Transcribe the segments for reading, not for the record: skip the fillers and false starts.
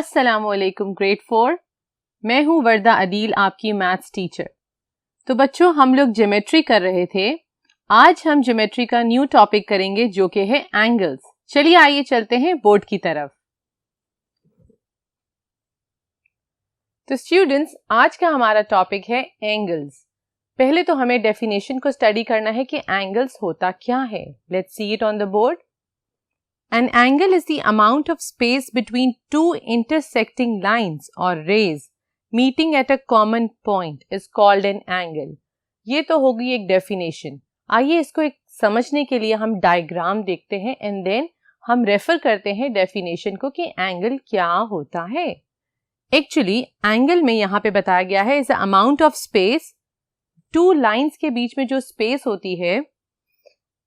अस्सलामुअलैकुम ग्रेड 4। मैं हूँ वर्दा अदील, आपकी मैथ्स टीचर। तो बच्चों, हम लोग ज्योमेट्री कर रहे थे। आज हम ज्योमेट्री का न्यू टॉपिक करेंगे जो कि है एंगल्स। चलिए आइए चलते हैं बोर्ड की तरफ। तो स्टूडेंट्स, आज का हमारा टॉपिक है एंगल्स। पहले तो हमें डेफिनेशन को स्टडी करना है कि एंगल्स होता क्या है। Let's see it on the board. An angle is the amount of space between two intersecting lines or rays meeting at a common point is called an angle. ये तो होगी एक डेफिनेशन। आइए इसको एक समझने के लिए हम डायग्राम देखते हैं एंड देन हम रेफर करते हैं डेफिनेशन को कि एंगल क्या होता है। एक्चुअली एंगल में यहाँ पे बताया गया है is the amount of space, two lines के बीच में जो स्पेस होती है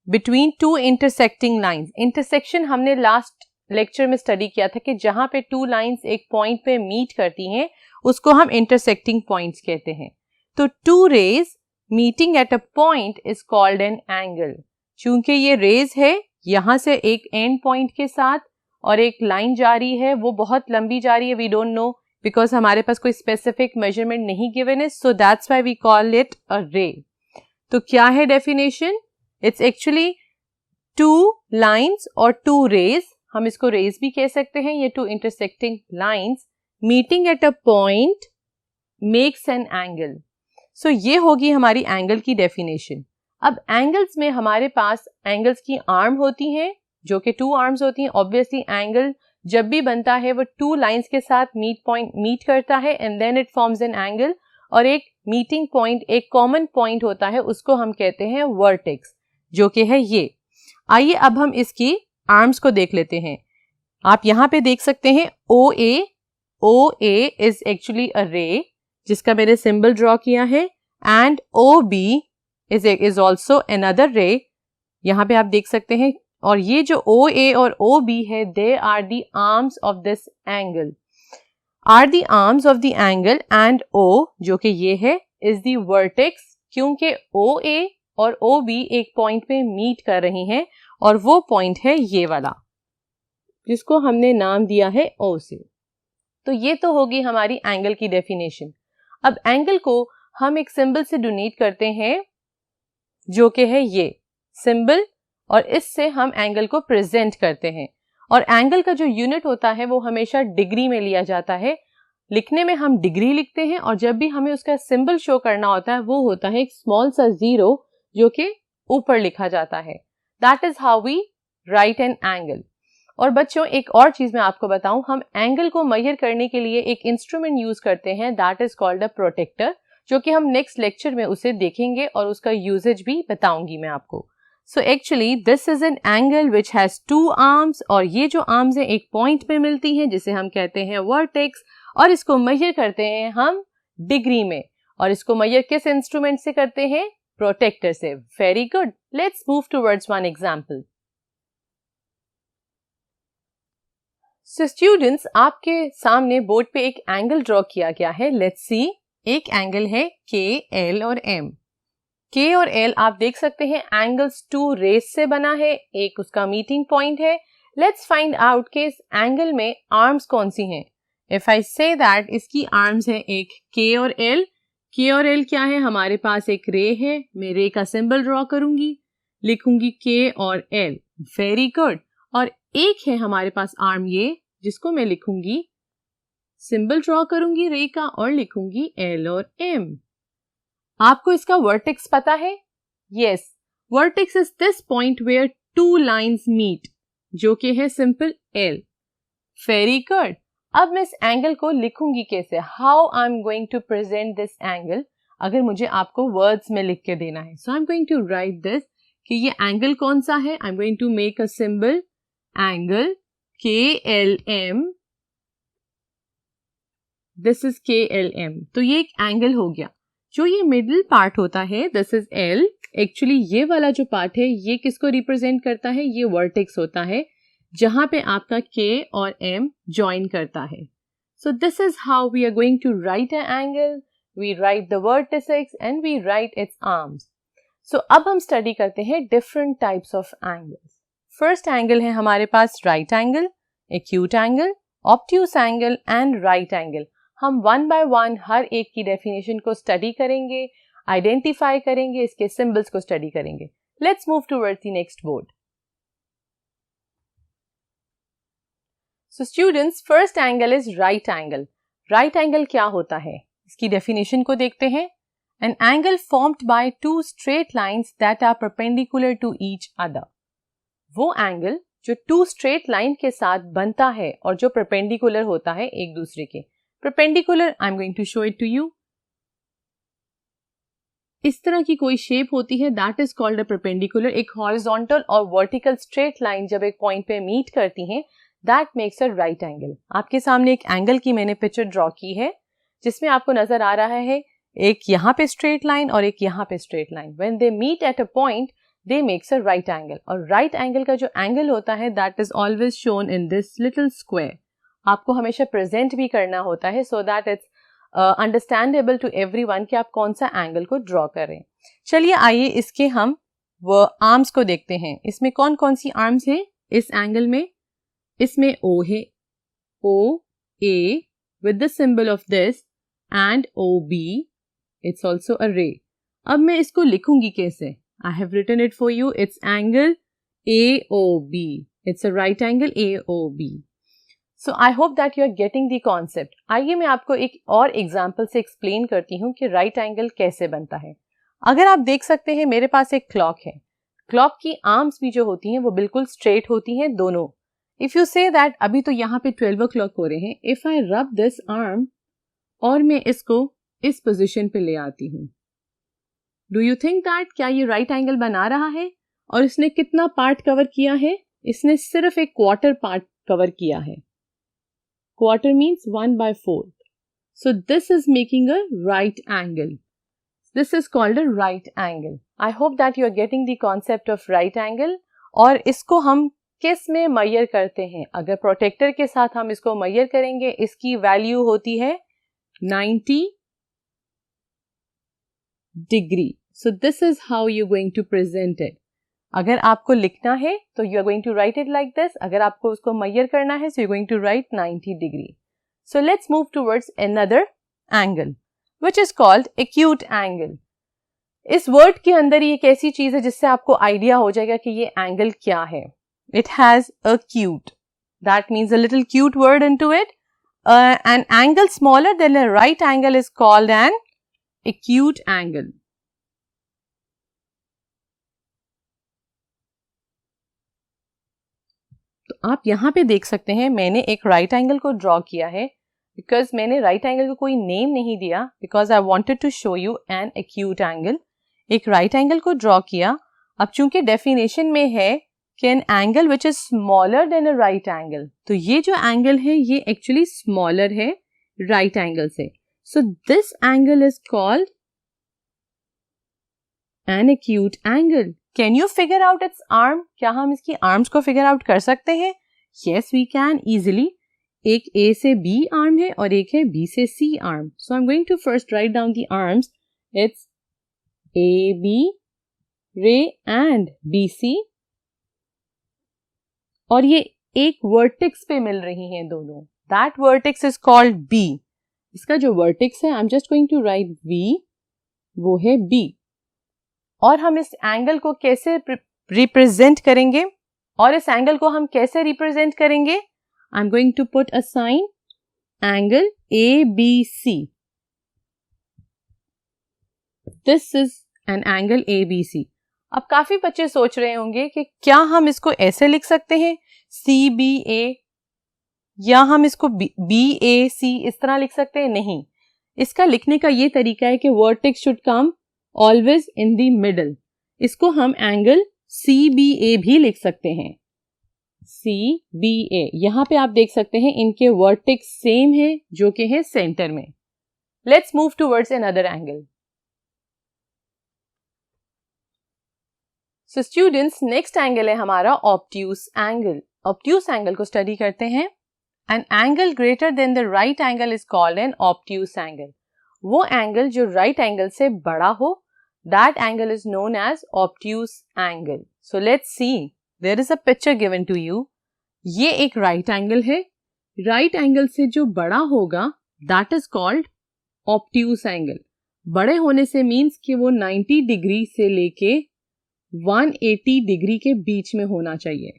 between two intersecting lines. Intersection हमने लास्ट लेक्चर में स्टडी किया था कि जहां पे टू लाइंस एक पॉइंट पे मीट करती हैं उसको हम इंटरसेक्टिंग पॉइंट्स कहते हैं। तो two rays meeting at a point is called an angle. चूंकि ये रेज है, यहां से एक एंड पॉइंट के साथ और एक लाइन जा रही है, वो बहुत लंबी जा रही है। वी डोंट नो बिकॉज हमारे पास कोई स्पेसिफिक मेजरमेंट नहीं गिवन है, so that's why we call it a ray. तो क्या है definition? It's actually two lines or two rays, हम इसको rays भी कह सकते हैं, ये two intersecting lines meeting at a point makes an angle. So ये होगी हमारी angle की definition. अब angles में हमारे पास angles की arm होती हैं जो कि two arms होती हैं। Obviously angle जब भी बनता है वो two lines के साथ meet करता है and then it forms an angle, और एक meeting point, एक common point होता है, उसको हम कहते हैं vertex, जो कि है ये। आइए अब हम इसकी आर्म्स को देख लेते हैं। आप यहां पे देख सकते हैं OA इज एक्चुअली अ रे जिसका मैंने सिंबल ड्रॉ किया है, and OB is also another रे, यहां पे आप देख सकते हैं। और ये जो OA और OB है, they are the arms of this angle, are the arms of the angle, and O जो कि ये है इज द वर्टेक्स, क्योंकि OA और OB एक पॉइंट पे मीट कर रही हैं और वो पॉइंट है ये वाला जिसको हमने नाम दिया है O से। तो ये तो होगी हमारी एंगल की डेफिनेशन। अब एंगल को हम एक सिंबल से डिनोट करते हैं जो कि है ये सिंबल, और इससे हम एंगल को प्रेजेंट करते हैं। और एंगल का जो यूनिट होता है वो हमेशा डिग्री में लिया जाता है। लिखने में हम डिग्री लिखते हैं और जब भी हमें उसका सिंबल शो करना होता है वो होता है एक स्मॉल सा जीरो जो कि ऊपर लिखा जाता है। That is how we write an angle. और बच्चों, एक और चीज मैं आपको बताऊं, हम एंगल को मेजर करने के लिए एक इंस्ट्रूमेंट यूज करते हैं, that is called a protractor, जो कि हम नेक्स्ट लेक्चर में उसे देखेंगे और उसका यूजेज भी बताऊंगी मैं आपको। So actually this is an angle which has two arms, और ये जो आर्म्स हैं एक पॉइंट पे मिलती हैं जिसे हम कहते हैं वर्टेक्स, और इसको मेजर करते हैं हम डिग्री में। और इसको मेजर किस इंस्ट्रूमेंट से करते हैं? प्रोटेक्टर से। Very good, let's move towards one example. So students, आपके सामने बोर्ड पे एक एंगल ड्रॉ किया गया है। लेट्स सी, एक एंगल है KL और M। K और L आप देख सकते हैं एंगल्स टू रेस से बना है, एक उसका मीटिंग पॉइंट है। लेट्स फाइंड आउट कि इस एंगल में आर्म्स कौन सी हैं। इफ आई से दैट इसकी आर्म्स है एक K और L। K और L क्या है? हमारे पास एक रे है, मैं रे का सिंबल ड्रॉ करूंगी, लिखूंगी K और L। Very good. और एक है हमारे पास आर्म ये, जिसको मैं लिखूंगी, सिंबल ड्रॉ करूंगी रे का और लिखूंगी L और M। आपको इसका वर्टेक्स पता है? Yes, vertex is this point where two lines meet, जो कि है सिंपल L। Very good. अब मैं इस एंगल को लिखूंगी कैसे? How I am going to present this angle, अगर मुझे आपको वर्ड्स में लिख के देना है। So I am going to write this कि ये एंगल कौन सा है। I am going to make a symbol angle KLM, this is KLM। तो ये एक एंगल हो गया। जो ये मिडिल पार्ट होता है, दिस इज L। एक्चुअली ये वाला जो पार्ट है ये किसको रिप्रेजेंट करता है? ये वर्टेक्स होता है जहां पे आपका K और M ज्वाइन करता है। So this is how we are going to write a angle. We write the vertices and we write its arms. So अब हम स्टडी करते हैं different types of angles. First angle है हमारे पास right angle, acute angle obtuse angle and right angle. हम one by one हर एक की डेफिनेशन को स्टडी करेंगे, आइडेंटिफाई करेंगे, इसके सिंबल्स को स्टडी करेंगे। Let's move towards the next board. So students, first angle is right angle. Right angle क्या होता है, इसकी डेफिनेशन को देखते हैं। An angle formed by two straight lines that are perpendicular to each other. वो एंगल जो टू स्ट्रेट लाइन के साथ बनता है और जो परपेंडिकुलर होता है एक दूसरे के। Perpendicular, I am going to show it to you. इस तरह की कोई शेप होती है, that is called a perpendicular. एक हॉरिजॉन्टल और वर्टिकल स्ट्रेट लाइन जब एक पॉइंट पे मीट करती हैं, that makes a right angle. आपके सामने एक एंगल की मैंने पिक्चर ड्रॉ की है, जिसमें आपको नजर आ रहा है एक यहाँ पे स्ट्रेट लाइन और एक यहाँ पे straight line. When they meet at a point they make a right angle. और राइट एंगल का जो एंगल होता है that is always shown in this little square. आपको हमेशा प्रेजेंट भी करना होता है so that it's understandable to everyone कि आप कौन सा एंगल को ड्रॉ कर रहे हैं। चलिए आइए इसके हम वो आर्म्स को देखते हैं। इसमें कौन कौन सी आर्म्स है इस एंगल में? इसमें O है, O A with the symbol of this and OB. It's also a ray. अब मैं इसको लिखूंगी कैसे? I have written it for you. It's angle AOB. It's a right angle AOB. So I hope that you are getting the concept. आइए मैं आपको एक और एग्जाम्पल से एक्सप्लेन करती हूँ कि राइट एंगल कैसे बनता है। अगर आप देख सकते हैं मेरे पास एक क्लॉक है। क्लॉक की आर्म्स भी जो होती हैं वो बिल्कुल स्ट्रेट होती हैं दोनों। इफ यू से दैट अभी तो यहाँ पे 12 o'clock हो रहे हैं, if I rub this arm और मैं इसको इस पोजीशन पे ले आती हूँ, डू यू थिंक दैट क्या ये राइट एंगल बना रहा है? और इसने कितना पार्ट कवर किया है? इसने सिर्फ एक क्वार्टर पार्ट कवर किया है। Quarter means 1/4। So this is making a right angle. This is called a right angle. I hope that you are getting the concept of right angle. और इसको हम किस में मेजर करते हैं? अगर प्रोटेक्टर के साथ हम इसको मेजर करेंगे, इसकी वैल्यू होती है 90 degree. So this is how you going to present it. अगर आपको लिखना है तो you are going to write it like this. अगर आपको उसको मेजर करना है so you going to write 90 degree. So let's move towards another angle which is called acute angle. इस वर्ड के अंदर ये एक ऐसी चीज है जिससे आपको आइडिया हो जाएगा कि ये एंगल क्या है। It has a cute. That means a little cute word into it. An angle smaller than a right angle is called an acute angle. तो आप यहाँ पे देख सकते हैं मैंने एक राइट एंगल को ड्रॉ किया है। बिकॉज मैंने राइट एंगल को कोई नेम नहीं दिया, because I wanted to show you an acute angle. एक राइट एंगल को ड्रॉ किया। अब चूंकि डेफिनेशन में है कि an angle which is smaller than a right angle, तो ये जो एंगल है ये एक्चुअली स्मॉलर है राइट एंगल से। So this angle is called an acute angle. Can you figure out its arm? क्या हम इसकी आर्म्स को फिगर आउट कर सकते हैं? Yes we can easily. एक A से B आर्म है और एक है B से C arm. So I am going to first write down the arms. It's AB ray and BC। और ये एक वर्टेक्स पे मिल रही हैं दोनों। That vertex is called B। इसका जो वर्टेक्स है, I am just going to write V, वो है B। और हम इस एंगल को कैसे रिप्रेजेंट करेंगे? और इस एंगल को हम कैसे रिप्रेजेंट करेंगे? I am going to put a sign angle ABC। This is an angle ABC। अब काफी बच्चे सोच रहे होंगे कि क्या हम इसको ऐसे लिख सकते हैं CBA, या हम इसको BAC इस तरह लिख सकते हैं? नहीं। इसका लिखने का ये तरीका है कि vertex should come always in the middle. इसको हम एंगल CBA भी लिख सकते हैं। CBA। यहां पे आप देख सकते हैं इनके वर्टेक्स सेम है जो कि है सेंटर में। Let's move towards another angle. So students, next angle है हमारा ऑब्ट्यूस एंगल। ऑब्ट्यूस एंगल को स्टडी करते हैं। An angle greater than the right angle is called an obtuse angle. वो एंगल जो राइट एंगल से बड़ा हो, that angle is known as obtuse angle. So let's see, there is a picture given to you. ये एक right angle है right angle से जो बड़ा होगा that is called obtuse angle. बड़े होने से मीन्स कि वो 90 डिग्री से लेके 180 डिग्री के बीच में होना चाहिए।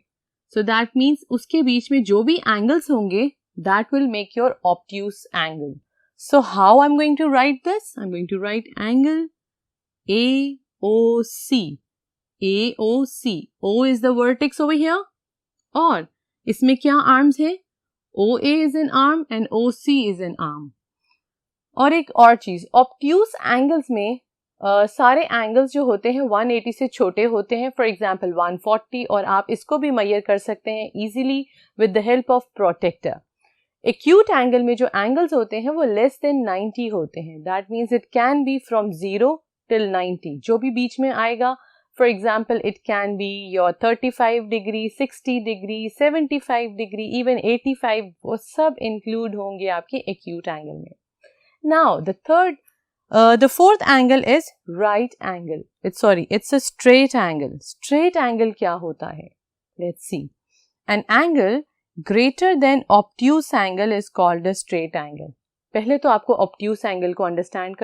सो दैट मीन्स उसके बीच में जो भी एंगल्स होंगे that will make your obtuse angle. So how I am going to write this? I am going to write angle AOC. AOC. O is the vertex over here. और इसमें क्या arms है? OA is an arm and OC is an arm. और एक और चीज, obtuse angles में सारे एंगल्स जो होते हैं 180 से छोटे होते हैं, फॉर एग्जाम्पल 140, और आप इसको भी मेजर कर सकते हैं easily with the help of protractor. Acute angle में जो एंगल्स होते हैं वो लेस देन 90 होते हैं। That means it can be from 0 till 90, जो भी बीच में आएगा। For example it can be your 35 degree, 60 degree, 75 degree, even 85, वो सब इंक्लूड होंगे आपके एक्यूट एंगल में। Now the fourth angle is right angle. It's a straight angle. Straight angle क्या होता है? Let's see. An angle greater than obtuse angle is called a straight angle. पहले तो आपको obtuse angle को understand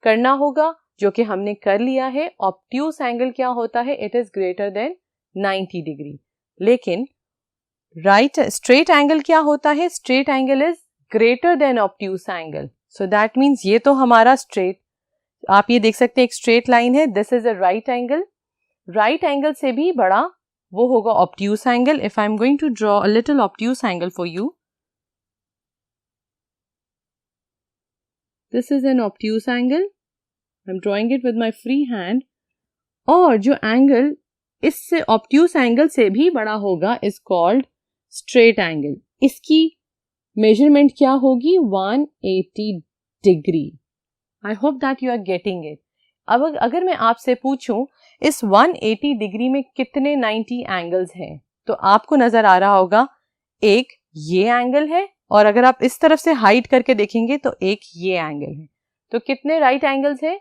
करना होगा, जो कि हमने कर लिया है। obtuse angle क्या होता है? It is greater than 90 degree. लेकिन straight angle क्या होता है? Straight angle is greater than obtuse angle. So that means ये तो हमारा straight, आप ये देख सकते हैं एक straight line है, this is a right angle. Right angle से भी बड़ा वो होगा obtuse angle. If I am going to draw a little obtuse angle for you, this is an obtuse angle. I am drawing it with my free hand. और जो angle इससे obtuse angle से भी बड़ा होगा is called straight angle. इसकी measurement क्या होगी? 180 degree. I hope that you are getting it. अब अगर मैं आपसे पूछूं इस 180 डिग्री में कितने 90 एंगल्स हैं, तो आपको नजर आ रहा होगा एक ये एंगल है, और अगर आप इस तरफ से हाइड करके देखेंगे तो एक ये एंगल है। तो कितने राइट एंगल्स हैं?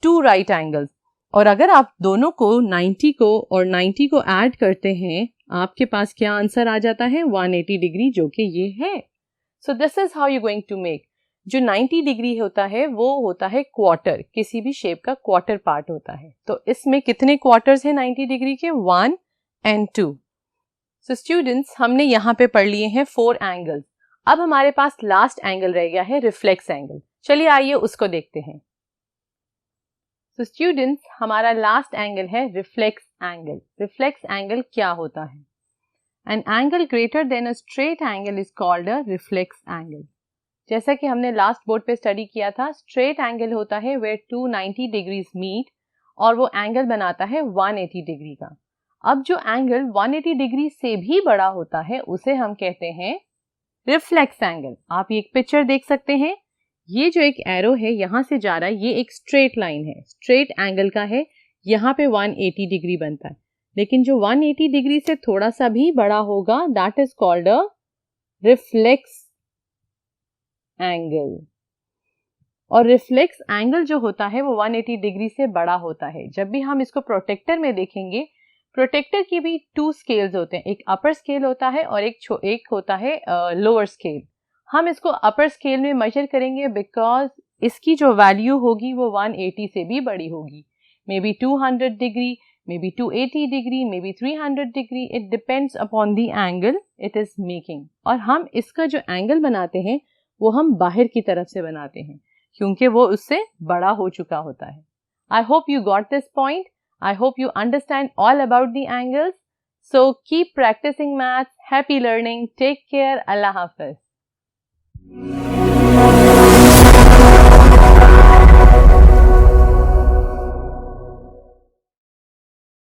2 राइट एंगल्स। और अगर आप दोनों को 90 को और 90 को ऐड करते हैं, आपके पास क्या आंसर आ जाता है? 180 डिग्री, जो कि ये है। So this is how you going to make. जो 90 डिग्री होता है वो होता है क्वार्टर, किसी भी शेप का क्वार्टर पार्ट होता है। तो इसमें कितने क्वार्टर्स हैं 90 डिग्री के? 1 and 2। सो स्टूडेंट्स, हमने यहाँ पे पढ़ लिए हैं 4 एंगल्स। अब हमारे पास लास्ट एंगल रह गया है रिफ्लेक्स एंगल। चलिए आइए उसको देखते हैं। सो स्टूडेंट्स, हमारा लास्ट एंगल है रिफ्लेक्स एंगल। रिफ्लेक्स एंगल क्या होता है? An angle greater than a straight angle is called a reflex angle. जैसा कि हमने लास्ट बोर्ड पे स्टडी किया था, स्ट्रेट एंगल होता है where 290 degrees meet और वो एंगल बनाता है 180 डिग्री का। अब जो एंगल 180 डिग्री से भी बड़ा होता है उसे हम कहते हैं रिफ्लेक्स एंगल। आप ये एक पिक्चर देख सकते हैं, ये जो एक एरो है यहाँ से जा रहा है, ये एक स्ट्रेट लाइन है, स्ट्रेट एंगल का है, यहाँ पे 180 डिग्री बनता है। लेकिन जो 180 डिग्री से थोड़ा सा भी बड़ा होगा that is called a reflex angle. और रिफ्लेक्स एंगल जो होता है वो 180 डिग्री से बड़ा होता है। जब भी हम इसको प्रोटेक्टर में देखेंगे, प्रोटेक्टर की भी 2 स्केल्स होते हैं, एक अपर स्केल होता है और एक होता है लोअर स्केल। हम इसको अपर स्केल में मेजर करेंगे बिकॉज इसकी जो वैल्यू होगी वो 180 से भी बड़ी होगी, may be 200 degree, maybe 280 degree, maybe 300 degree. It depends upon the angle it is making. और हम इसका जो एंगल बनाते हैं वो हम बाहर की तरफ से बनाते हैं क्योंकि वो उससे बड़ा हो चुका होता है। I hope you got this point. I hope you understand all about the angles. So keep practicing maths. Happy learning. Take care. Allah Hafiz.